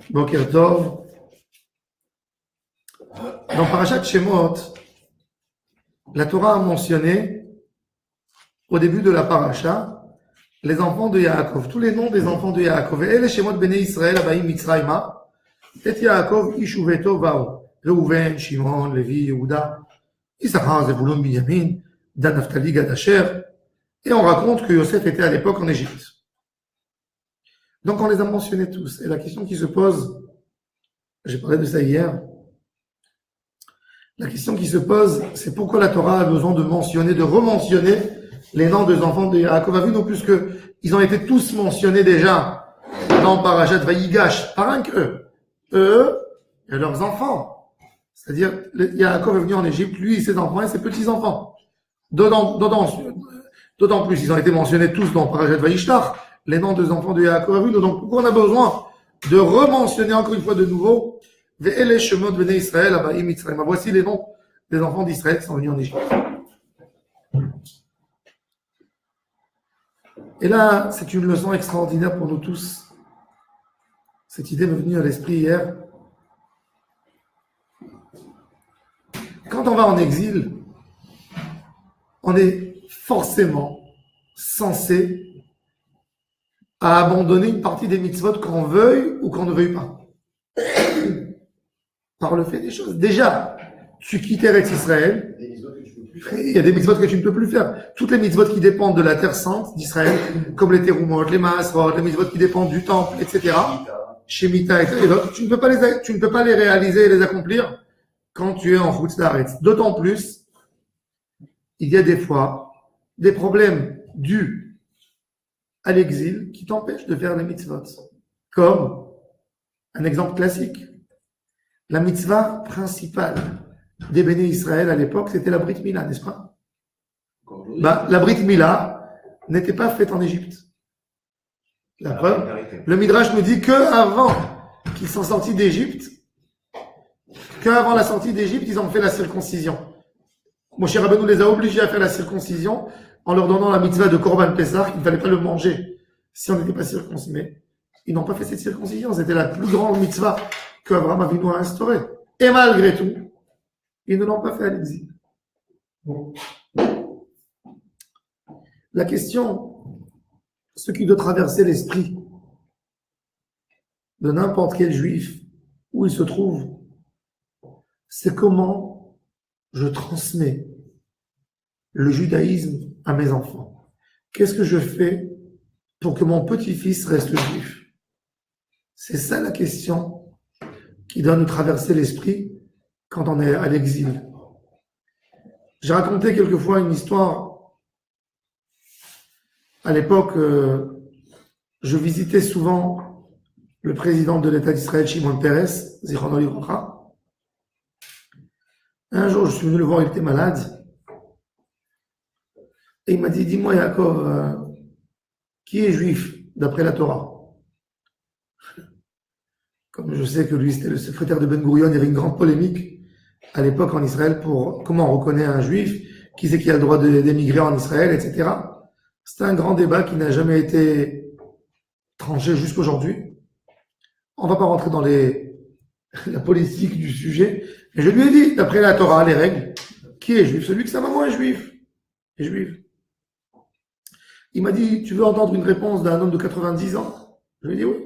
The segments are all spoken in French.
Boker Tov. Dans Parashat Shemot, la Torah a mentionné, au début de la Parasha, les enfants de Yaakov, tous les noms des enfants de Yaakov. Et les Shemot Bnei Israël, Abaïm Mitzrayma, et Yaakov, Ishuveto, Vao, Reuven, Shimon, Lévi, Yehuda, Issachar, Zebulun, Binyamin, Dan, Naphtali, Gad, Asher. Et on raconte que Yosef était à l'époque en Égypte. Donc on les a mentionnés tous. Et la question qui se pose, j'ai parlé de ça hier, la question qui se pose, c'est pourquoi la Torah a besoin de mentionner, de rementionner les noms des enfants de Yaakov Avinu, puisque ils ont été tous mentionnés déjà dans Parashat Vayigash, par un que eux et leurs enfants. C'est-à-dire, Yaakov est venu en Égypte, lui, ses enfants et ses petits-enfants. D'autant plus, ils ont été mentionnés tous dans Parashat Vayishlach, les noms des enfants de Yaakov Avinu. Donc, pourquoi on a besoin de rementionner encore une fois de nouveau Ve'ele Shemot Bnei Israël Abaïm Mitzrayma. Voici les noms des enfants d'Israël qui sont venus en Égypte. Et là, c'est une leçon extraordinaire pour nous tous. Cette idée m'est venue à l'esprit hier. Quand on va en exil, on est forcément censé à abandonner une partie des mitzvot qu'on veuille ou qu'on ne veuille pas. Par le fait des choses. Déjà, tu quittes Eretz Israël, il y a des mitzvot que tu ne peux plus faire. Toutes les mitzvot qui dépendent de la terre sainte d'Israël, comme les terumot, les maasrot, les mitzvot qui dépendent du temple, etc., Shemitah, et d'autres, tu ne peux pas les réaliser et les accomplir quand tu es en route d'Aretz. D'autant plus, il y a des fois des problèmes dus à l'exil qui t'empêchent de faire les mitzvot. Comme un exemple classique. La mitzvah principale des Béné Israël à l'époque, c'était la Brit Mila, n'est-ce pas? La Brit Mila n'était pas faite en Égypte. La preuve, le Midrash nous dit qu'avant qu'ils sont sortis d'Égypte, qu'avant la sortie d'Égypte, ils ont fait la circoncision. Moshe Rabbeinu les a obligés à faire la circoncision en leur donnant la mitzvah de Korban Pessah, qu'il ne fallait pas le manger si on n'était pas circoncis. Mais ils n'ont pas fait cette circoncision, c'était la plus grande mitzvah qu'Abraham Avinu a instaurée. Et malgré tout, ils ne l'ont pas fait à l'exil. La question, ce qui doit traverser l'esprit de n'importe quel juif, où il se trouve, c'est comment je transmets le judaïsme à mes enfants. Qu'est-ce que je fais pour que mon petit-fils reste juif? C'est ça la question qui doit nous traverser l'esprit quand on est à l'exil. J'ai raconté quelquefois une histoire. À l'époque, je visitais souvent le président de l'État d'Israël, Shimon Peres, Zichrono Livracha. Un jour, je suis venu le voir, il était malade. Et il m'a dit, dis-moi Yaakov, qui est juif d'après la Torah? Comme je sais que lui, c'était le secrétaire de Ben Gurion, il y avait une grande polémique à l'époque en Israël pour comment on reconnaît un juif, qui c'est qui a le droit d'émigrer en Israël, etc. C'était un grand débat qui n'a jamais été tranché jusqu'aujourd'hui. On ne va pas rentrer dans la politique du sujet, mais je lui ai dit, d'après la Torah, les règles, qui est juif? Celui que sa maman est juif. Est juif. Il m'a dit, tu veux entendre une réponse d'un homme de 90 ans? Je lui ai dit oui.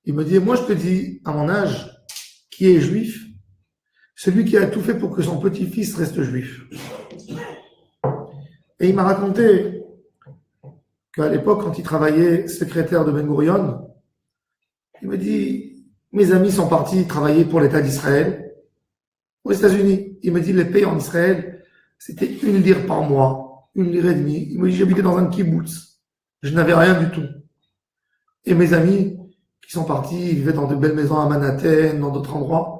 Il me dit, moi je te dis, à mon âge, qui est juif? Celui qui a tout fait pour que son petit-fils reste juif. Et il m'a raconté qu'à l'époque, quand il travaillait secrétaire de Ben Gurion, il me dit, mes amis sont partis travailler pour l'État d'Israël aux États-Unis. Il me dit, les payes en Israël, c'était 1 lire par mois, 1 lire et demie. Il me dit, j'habitais dans un kibbutz. Je n'avais rien du tout. Et mes amis qui sont partis, ils vivaient dans de belles maisons à Manhattan, dans d'autres endroits.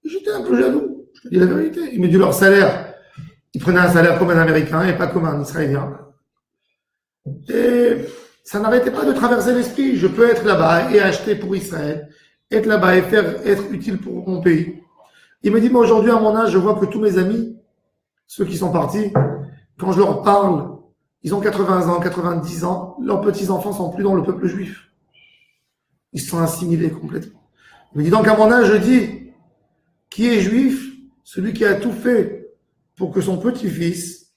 J'étais un peu jaloux, je te dis la vérité. Il me dit leur salaire, ils prenaient un salaire comme un Américain et pas comme un Israélien. Et ça n'arrêtait pas de traverser l'esprit. Je peux être là-bas et acheter pour Israël, être là-bas et être utile pour mon pays. Il me dit, moi aujourd'hui à mon âge, je vois que tous mes amis, ceux qui sont partis, quand je leur parle, ils ont 80 ans, 90 ans, leurs petits-enfants sont plus dans le peuple juif. Ils se sont assimilés complètement. Il me dit donc à mon âge, je dis, qui est juif? Celui qui a tout fait pour que son petit-fils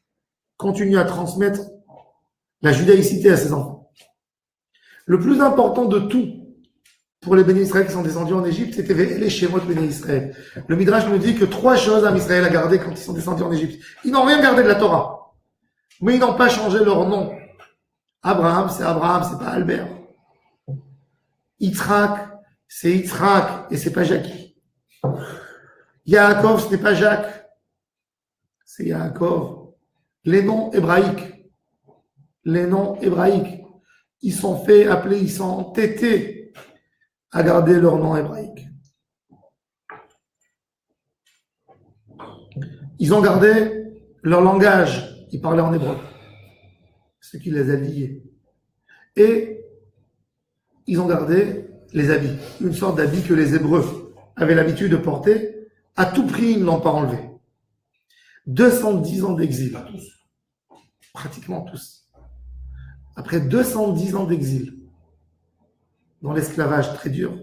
continue à transmettre la judaïcité à ses enfants. Le plus important de tout pour les bénis Israël qui sont descendus en Égypte, c'était les Shemot bénis Israël. Le Midrash nous dit que 3 choses Am Israël a gardé quand ils sont descendus en Égypte. Ils n'ont rien gardé de la Torah, mais ils n'ont pas changé leur nom. Abraham, c'est pas Albert. Yitzhak, c'est Yitzhak et c'est pas Jackie. Yaakov, ce n'est pas Jacques, c'est Yaakov. Les noms hébraïques, ils sont fait appeler, ils sont entêtés à garder leur nom hébraïque. Ils ont gardé leur langage, ils parlaient en hébreu, ce qui les a liés. Et ils ont gardé les habits, une sorte d'habit que les Hébreux avaient l'habitude de porter. À tout prix, ils ne l'ont pas enlevé. 210 ans d'exil, pratiquement tous. Après 210 ans d'exil, dans l'esclavage très dur,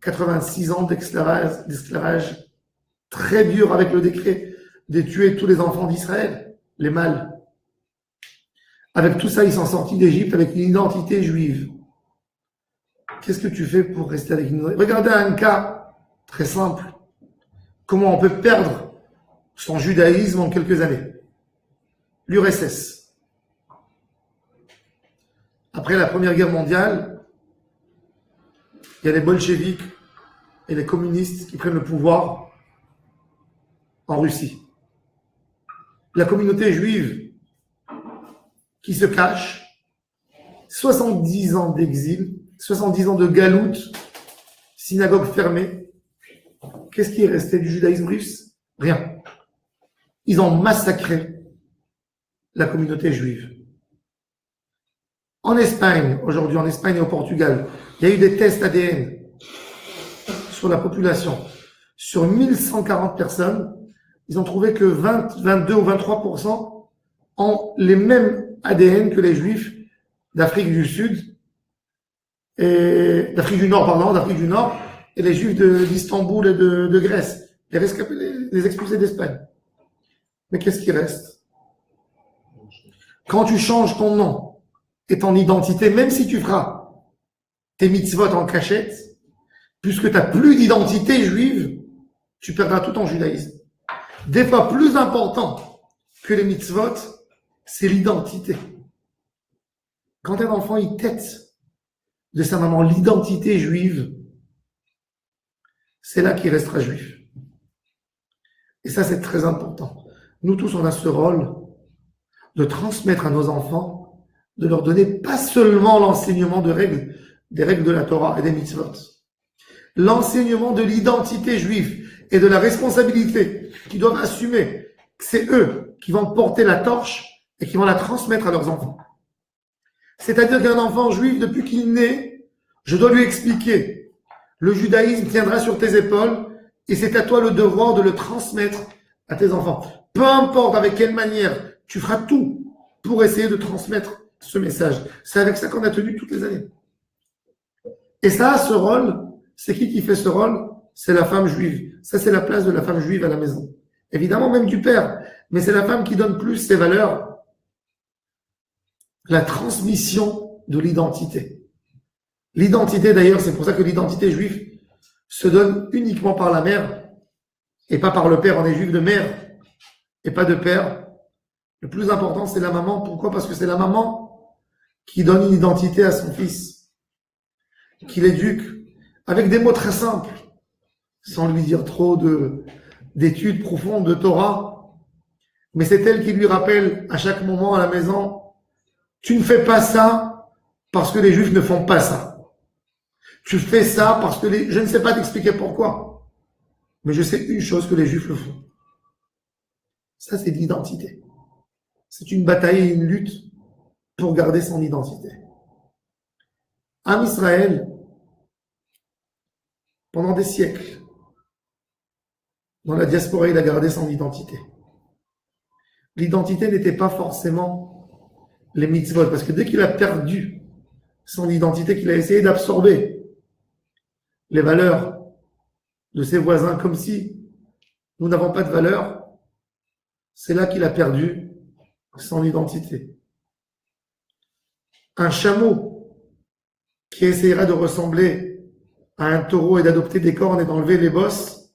86 ans d'esclavage très dur avec le décret de tuer tous les enfants d'Israël, les mâles. Avec tout ça, ils sont sortis d'Égypte avec une identité juive. Qu'est-ce que tu fais pour rester avec une identité? Regardez un cas très simple. Comment on peut perdre son judaïsme en quelques années? L'URSS. Après la Première Guerre mondiale, il y a les bolcheviks et les communistes qui prennent le pouvoir en Russie. La communauté juive qui se cache, 70 ans d'exil, 70 ans de galoute, synagogue fermée. Qu'est-ce qui est resté du judaïsme russe? Rien. Ils ont massacré la communauté juive. En Espagne, aujourd'hui en Espagne et au Portugal, il y a eu des tests ADN sur la population. Sur 1140 personnes, ils ont trouvé que 22 ou 23% ont les mêmes ADN que les juifs d'Afrique du Sud, et d'Afrique du Nord, et les juifs d'Istanbul et de Grèce, les expulsés d'Espagne. Mais qu'est-ce qui reste? Quand tu changes ton nom et ton identité, même si tu feras tes mitzvot en cachette, puisque tu n'as plus d'identité juive, tu perdras tout ton judaïsme. Des fois plus important que les mitzvot, c'est l'identité. Quand un enfant il tête de sa maman l'identité juive, c'est là qu'il restera juif. Et ça, c'est très important. Nous tous, on a ce rôle de transmettre à nos enfants, de leur donner pas seulement l'enseignement des règles de la Torah et des mitzvot, l'enseignement de l'identité juive et de la responsabilité qu'ils doivent assumer. C'est eux qui vont porter la torche et qui vont la transmettre à leurs enfants. C'est-à-dire qu'un enfant juif, depuis qu'il naît, je dois lui expliquer, le judaïsme tiendra sur tes épaules et c'est à toi le devoir de le transmettre à tes enfants. Peu importe avec quelle manière, tu feras tout pour essayer de transmettre ce message. C'est avec ça qu'on a tenu toutes les années. Et ça, ce rôle, c'est qui fait ce rôle? C'est la femme juive. Ça, c'est la place de la femme juive à la maison. Évidemment, même du père. Mais c'est la femme qui donne plus ses valeurs. La transmission de l'identité. L'identité, d'ailleurs, c'est pour ça que l'identité juive se donne uniquement par la mère et pas par le père. On est juif de mère et pas de père. Le plus important, c'est la maman. Pourquoi? Parce que c'est la maman qui donne une identité à son fils, qui l'éduque avec des mots très simples, sans lui dire trop d'études profondes de Torah. Mais c'est elle qui lui rappelle à chaque moment à la maison, tu ne fais pas ça parce que les juifs ne font pas ça. Tu fais ça parce que je ne sais pas t'expliquer pourquoi, mais je sais une chose, que les juifs le font. Ça, c'est de l'identité. C'est une bataille et une lutte pour garder son identité. Am Israël, pendant des siècles, dans la diaspora, il a gardé son identité. L'identité n'était pas forcément les mitzvot, parce que dès qu'il a perdu son identité, qu'il a essayé d'absorber les valeurs de ses voisins comme si nous n'avons pas de valeur, c'est là qu'il a perdu son identité. Un chameau qui essaiera de ressembler à un taureau et d'adopter des cornes et d'enlever les bosses,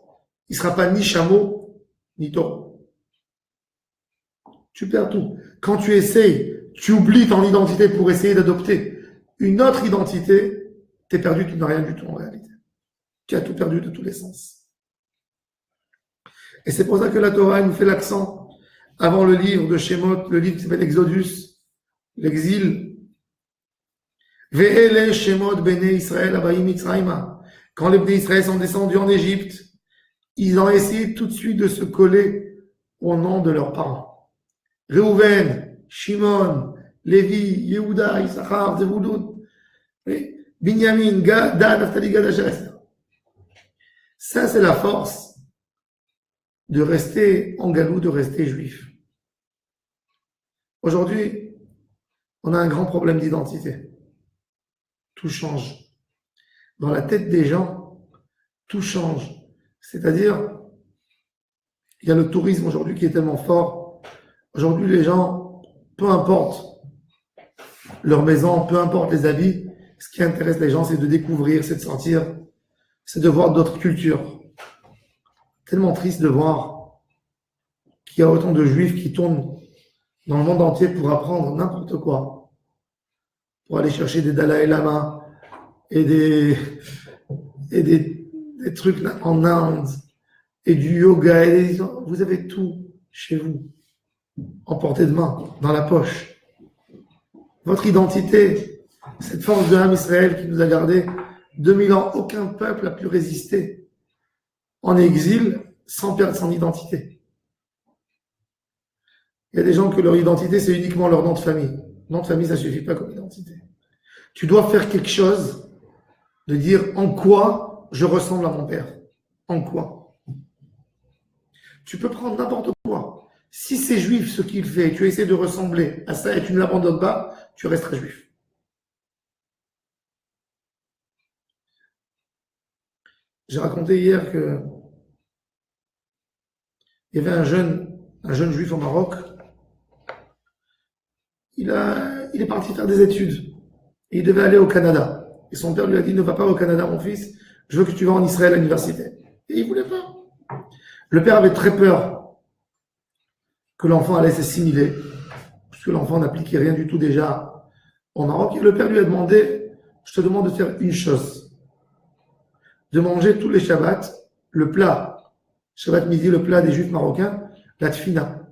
il ne sera pas ni chameau, ni taureau. Tu perds tout. Quand tu essayes, tu oublies ton identité pour essayer d'adopter une autre identité, tu es perdu, tu n'as rien du tout en réalité. Tu as tout perdu de tous les sens. Et c'est pour ça que la Torah nous fait l'accent avant le livre de Shemot, le livre qui s'appelle Exodus, l'exil. Ve'ele Shemot Bene Israël Abayim Mitzrayma. Quand les Bnei Israël sont descendus en Égypte, ils ont essayé tout de suite de se coller au nom de leurs parents. Reuven, Shimon, Lévi, Yehuda, Issachar, Zevulun, Binyamin, Dan, Naphtali, Gad, Asher. Ça, c'est la force de rester en galou, de rester juif. Aujourd'hui, on a un grand problème d'identité. Tout change. Dans la tête des gens, tout change. C'est-à-dire, il y a le tourisme aujourd'hui qui est tellement fort. Aujourd'hui, les gens, peu importe leur maison, peu importe les habits, ce qui intéresse les gens, c'est de découvrir, c'est de sentir, c'est de voir d'autres cultures. Tellement triste de voir qu'il y a autant de juifs qui tournent dans le monde entier pour apprendre n'importe quoi, pour aller chercher des Dalai Lama et des trucs en Inde et du yoga. Vous avez tout chez vous, en portée de main, dans la poche. Votre identité, cette force de l'âme Israël qui nous a gardé 2000 ans, aucun peuple n'a pu résister en exil sans perdre son identité. Il y a des gens que leur identité, c'est uniquement leur nom de famille. Nom de famille, ça ne suffit pas comme identité. Tu dois faire quelque chose de dire en quoi je ressemble à mon père. En quoi? Tu peux prendre n'importe quoi. Si c'est juif ce qu'il fait, tu essaies de ressembler à ça et tu ne l'abandonnes pas, tu resteras juif. J'ai raconté hier que il y avait un jeune juif au Maroc. Il est parti faire des études. Et il devait aller au Canada. Et son père lui a dit, ne va pas au Canada, mon fils. Je veux que tu vas en Israël à l'université. Et il voulait pas. Le père avait très peur que l'enfant allait s'assimiler, puisque l'enfant n'appliquait rien du tout déjà au Maroc. Et le père lui a demandé, je te demande de faire une chose. De manger tous les Shabbats, le plat, Shabbat midi, le plat des juifs marocains, la tfina.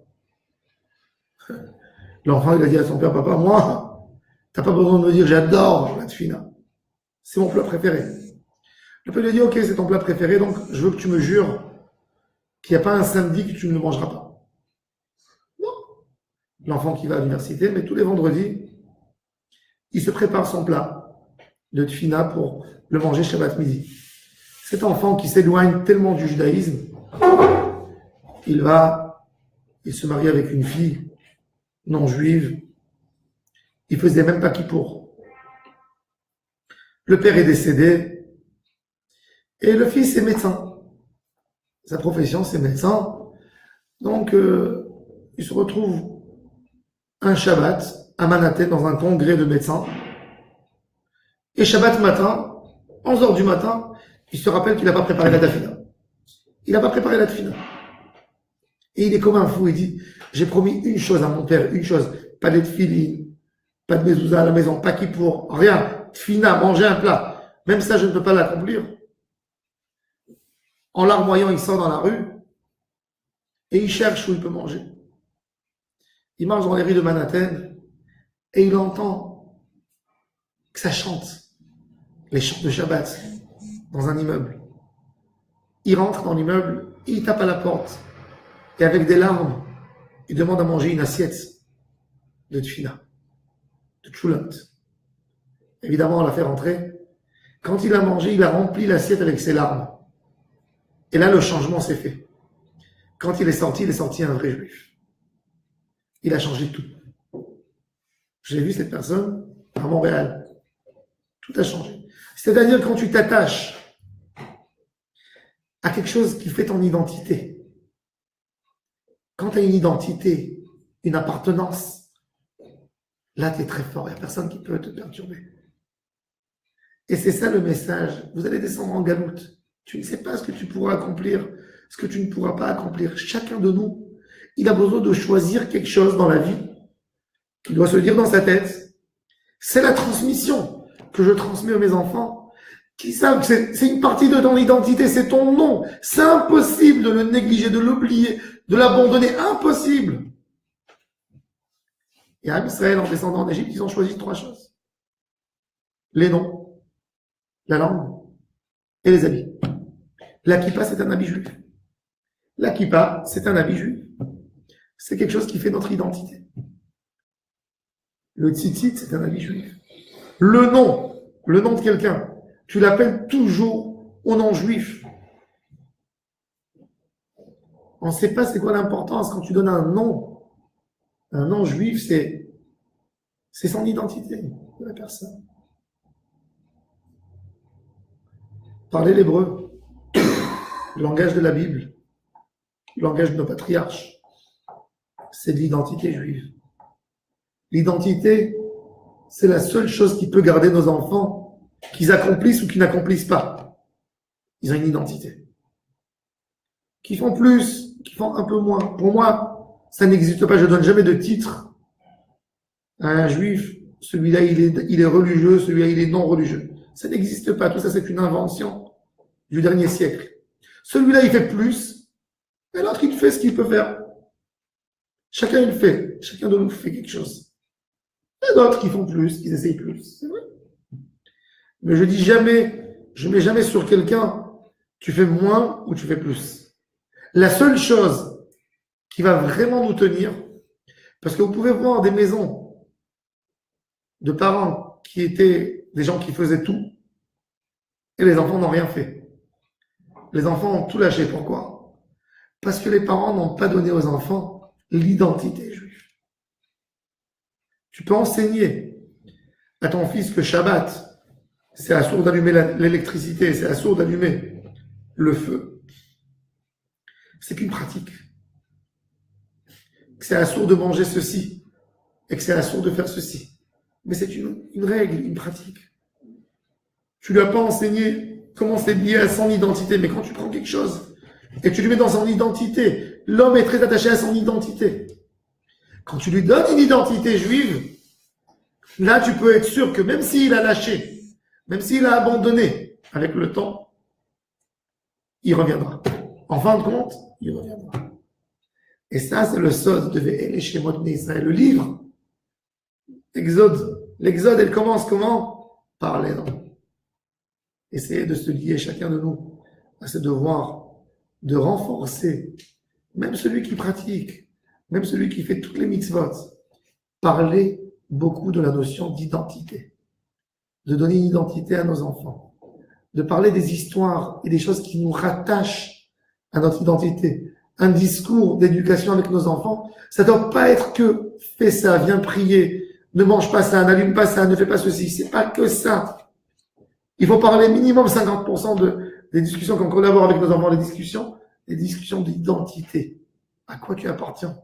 L'enfant, il a dit à son père, papa, moi, t'as pas besoin de me dire, j'adore la tfina. C'est mon plat préféré. Le père lui a dit, ok, c'est ton plat préféré, donc je veux que tu me jures qu'il n'y a pas un samedi que tu ne le mangeras pas. Non. L'enfant qui va à l'université, mais tous les vendredis, il se prépare son plat de tfina pour le manger Shabbat midi. Cet enfant qui s'éloigne tellement du judaïsme, il se marie avec une fille non juive. Il faisait même pas kippour. Le père est décédé et le fils est médecin. Sa profession, c'est médecin. Donc, il se retrouve un Shabbat à Manhattan dans un congrès de médecins. Et Shabbat matin, 11h du matin, il se rappelle qu'il n'a pas préparé la tafila. Il n'a pas préparé la tafila. Et il est comme un fou. Il dit, j'ai promis une chose à mon père, une chose. Pas de tefilin, pas de mezouza à la maison, pas kippour, rien. Tfina, manger un plat. Même ça, je ne peux pas l'accomplir. En larmoyant, il sort dans la rue et il cherche où il peut manger. Il marche dans les rues de Manhattan et il entend que ça chante. Les chants de Shabbat dans un immeuble. Il rentre dans l'immeuble, il tape à la porte et avec des larmes, il demande à manger une assiette de tfila, de tchoulat. Évidemment, on l'a fait rentrer. Quand il a mangé, il a rempli l'assiette avec ses larmes. Et là, le changement s'est fait. Quand il est sorti un vrai juif. Il a changé tout. J'ai vu cette personne à Montréal. Tout a changé. C'est-à-dire quand tu t'attaches à quelque chose qui fait ton identité. Quand tu as une identité, une appartenance, là tu es très fort, il n'y a personne qui peut te perturber. Et c'est ça le message. Vous allez descendre en galoute. Tu ne sais pas ce que tu pourras accomplir, ce que tu ne pourras pas accomplir. Chacun de nous, il a besoin de choisir quelque chose dans la vie qu'il doit se dire dans sa tête. C'est la transmission que je transmets à mes enfants, qui savent que c'est une partie de ton identité, c'est ton nom. C'est impossible de le négliger, de l'oublier, de l'abandonner. Impossible. Et à Israël, en descendant en Égypte, ils ont choisi 3 choses. Les noms, la langue et les habits. La kippa, c'est un habit juif. La kippa, c'est un habit juif. C'est quelque chose qui fait notre identité. Le tzitzit, c'est un habit juif. Le nom de quelqu'un, tu l'appelles toujours au nom juif. On ne sait pas c'est quoi l'importance quand tu donnes un nom juif, c'est son identité de la personne. Parler l'hébreu, le langage de la Bible, le langage de nos patriarches, c'est de l'identité juive. L'identité, c'est la seule chose qui peut garder nos enfants, qu'ils accomplissent ou qu'ils n'accomplissent pas. Ils ont une identité. Qui font plus, qui font un peu moins. Pour moi, ça n'existe pas. Je ne donne jamais de titre à un juif. Celui-là, il est religieux, celui-là, il est non religieux. Ça n'existe pas. Tout ça, c'est une invention du dernier siècle. Celui-là, il fait plus, et l'autre, il fait ce qu'il peut faire. Chacun, il fait. Chacun de nous fait quelque chose. Il y a d'autres qui font plus, qui essayent plus. C'est vrai. Mais je dis jamais, je mets jamais sur quelqu'un, tu fais moins ou tu fais plus. La seule chose qui va vraiment nous tenir, parce que vous pouvez voir des maisons de parents qui étaient des gens qui faisaient tout, et les enfants n'ont rien fait. Les enfants ont tout lâché. Pourquoi? Parce que les parents n'ont pas donné aux enfants l'identité juive. Tu peux enseigner à ton fils que Shabbat, c'est assourd d'allumer l'électricité, c'est assourd d'allumer le feu. C'est qu'une pratique. Que c'est assourd de manger ceci, et que c'est assourd de faire ceci. Mais c'est une règle, une pratique. Tu lui as pas enseigné comment c'est lié à son identité, mais quand tu prends quelque chose et que tu lui mets dans son identité, l'homme est très attaché à son identité. Quand tu lui donnes une identité juive, là tu peux être sûr que même s'il a lâché, même s'il a abandonné, avec le temps, il reviendra. En fin de compte, il reviendra. Et ça, c'est le sod de Ve'el Shemot Bnei Israël. Le livre, l'Exode, elle commence comment? Par les noms. Essayez de se lier, chacun de nous, à ce devoir de renforcer, même celui qui pratique, même celui qui fait toutes les mitzvot, parler beaucoup de la notion d'identité, de donner une identité à nos enfants, de parler des histoires et des choses qui nous rattachent à notre identité. Un discours d'éducation avec nos enfants, ça ne doit pas être que fais ça, viens prier, ne mange pas ça, n'allume pas ça, ne fais pas ceci. C'est pas que ça. Il faut parler minimum 50% des discussions qu'on collabore avec nos enfants, les discussions d'identité. À quoi tu appartiens?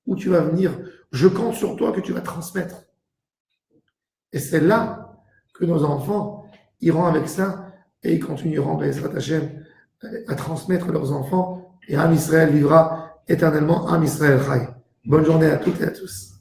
Où tu vas venir? Je compte sur toi que tu vas transmettre. Et c'est là que nos enfants iront avec ça et ils continueront, Be'ezrat Hashem, à transmettre leurs enfants et Am Israël vivra éternellement, Am Israël Chai. Bonne journée à toutes et à tous.